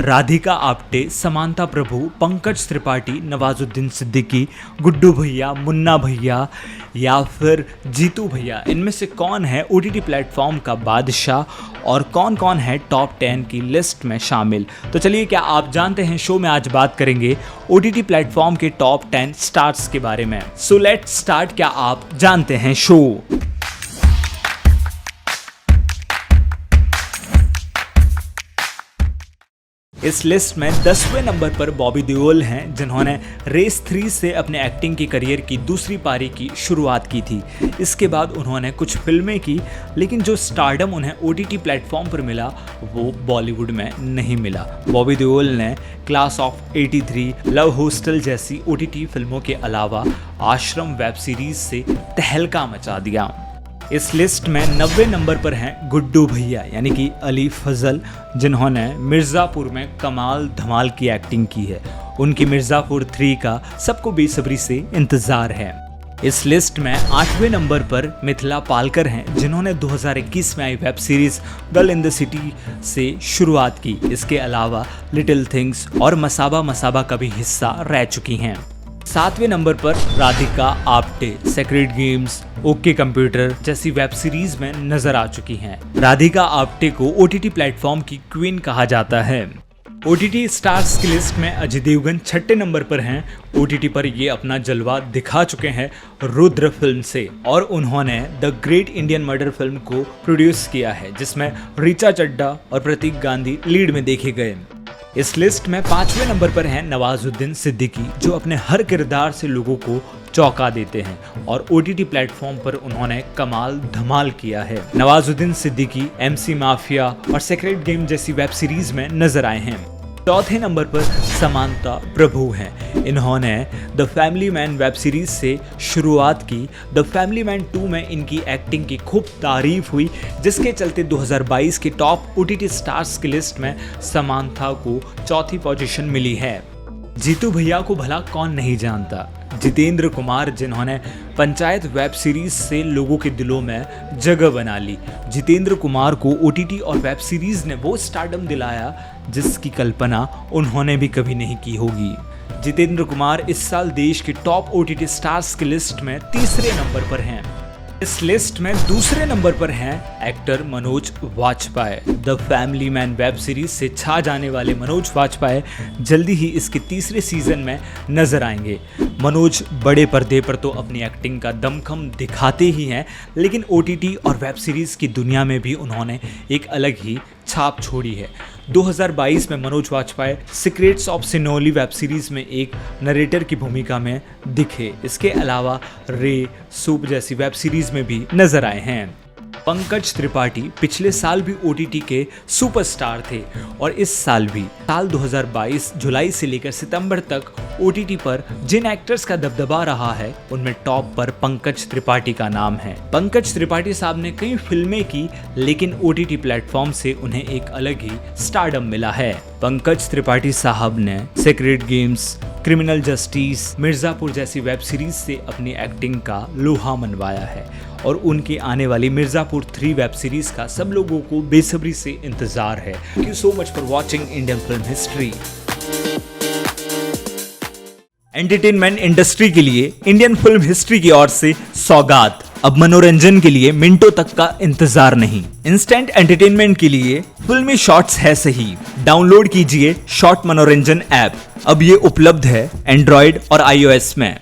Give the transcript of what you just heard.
राधिका आप्टे, समांता प्रभु, पंकज त्रिपाठी, नवाजुद्दीन सिद्दीकी, गुड्डू भैया, मुन्ना भैया या फिर जीतू भैया, इनमें से कौन है ओटीटी प्लेटफॉर्म का बादशाह और कौन कौन है टॉप 10 की लिस्ट में शामिल? तो चलिए, क्या आप जानते हैं, शो में आज बात करेंगे ओटीटी प्लेटफॉर्म के टॉप 10 स्टार्स के बारे में। So let's start. क्या आप जानते हैं शो? इस लिस्ट में 10वें नंबर पर बॉबी देओल हैं, जिन्होंने रेस 3 से अपने एक्टिंग की करियर की दूसरी पारी की शुरुआत की थी। इसके बाद उन्होंने कुछ फिल्में की, लेकिन जो स्टारडम उन्हें ओटीटी प्लेटफॉर्म पर मिला वो बॉलीवुड में नहीं मिला। बॉबी देओल ने क्लास ऑफ 83, लव हॉस्टल जैसी ओटीटी फिल्मों के अलावा आश्रम वेब सीरीज से तहलका मचा दिया। इस लिस्ट में 90वें नंबर पर हैं गुड्डू भैया यानी कि अली फजल, जिन्होंने मिर्ज़ापुर में कमाल धमाल की एक्टिंग की है। उनकी मिर्ज़ापुर 3 का सबको बेसब्री से इंतज़ार है। इस लिस्ट में 8वें नंबर पर मिथिला पालकर हैं, जिन्होंने 2021 में आई web series girl in the city से शुरुआत की। इसके अलावा लिटिल थिंग्स और मसाबा मसाबा का भी हिस्सा रह चुकी हैं। 7वें नंबर पर Radhika Apte sacred games, okay computer जैसी वेब सीरीज में नजर आ चुकी हैं। राधिका आप्टे को ओटीटी प्लेटफॉर्म की क्वीन कहा जाता है। ओटीटी स्टार्स की लिस्ट में अजय देवगन 6ठे नंबर पर हैं। ओटीटी पर ये अपना जलवा दिखा चुके हैं रुद्र फिल्म से, और उन्होंने the great Indian murder film को प्रोड्यूस किया है, जिसमें ऋचा चड्ढा और प्रतीक गांधी लीड में देखे गए। इस लिस्ट में 5वें नंबर पर हैं नवाजुद्दीन सिद्दीकी, जो अपने हर किरदार से लोगों को चौंका देते हैं और ओटीटी प्लेटफॉर्म पर उन्होंने कमाल धमाल किया है। नवाजुद्दीन सिद्दीकी MC माफिया और सेक्रेट गेम जैसी वेब सीरीज में नजर आए हैं। 4थे नंबर पर समांता प्रभु हैं। इन्होंने the family man web series से शुरुआत की। द फैमिली मैन 2 में इनकी एक्टिंग की खूब तारीफ हुई, जिसके चलते 2022 के टॉप ओटीटी स्टार्स की लिस्ट में समांता को 4थी पोजीशन मिली है। जीतू भैया को भला कौन नहीं जानता। जितेंद्र कुमार, जिन्होंने पंचायत वेब सीरीज से लोगों के दिलों में जगह बना ली। जितेंद्र कुमार को ओटीटी और वेब सीरीज ने वो स्टारडम दिलाया जिसकी कल्पना उन्होंने भी कभी नहीं की होगी। जितेंद्र कुमार इस साल देश के टॉप ओटीटी स्टार्स की लिस्ट में 3रे नंबर पर हैं। इस लिस्ट में 2रे नंबर पर हैं actor Manoj Vajpayee. The family man web series से छा जाने वाले मनोज वाजपेयी जल्दी ही इसके 3रे सीजन में नजर आएंगे। मनोज बड़े पर्दे पर तो अपनी एक्टिंग का दमखम दिखाते ही हैं, लेकिन ओटीटी और वेब सीरीज की दुनिया में भी उन्होंने एक अलग ही छाप छोड़ी है। 2022 में Manoj Vajpayee secrets of Sinauli web series में एक नरेटर की भूमिका में दिखे। इसके अलावा रे, सूप जैसी वेब सीरीज में भी नजर आए हैं। पंकज त्रिपाठी पिछले साल भी ओटीटी के सुपरस्टार थे, और इस साल भी साल 2022 जुलाई से लेकर सितंबर तक ओटीटी पर जिन एक्टर्स का दबदबा रहा है, उनमें टॉप पर पंकज त्रिपाठी का नाम है। पंकज त्रिपाठी साहब ने कई फिल्में की, लेकिन ओटीटी प्लेटफॉर्म से उन्हें एक अलग ही स्टारडम मिला है। पंकज त्रिपाठी साहब ने sacred games, criminal justice, Mirzapur जैसी वेब सीरीज से अपनी एक्टिंग का लोहा मनवाया है, और उनकी आने वाली मिर्ज़ापुर 3 वेब सीरीज का सब लोगों को बेसब्री से इंतजार है। Thank you so much for watching Indian film history. Entertainment industry के लिए इंडियन फिल्म हिस्ट्री की ओर से सौगात। अब मनोरंजन के लिए मिनटों तक का इंतजार नहीं, इंस्टेंट एंटरटेनमेंट के लिए फिल्मी शॉर्ट्स है सही। डाउनलोड कीजिए शॉर्ट मनोरंजन ऐप। अब ये उपलब्ध है एंड्रॉइड और iOS में।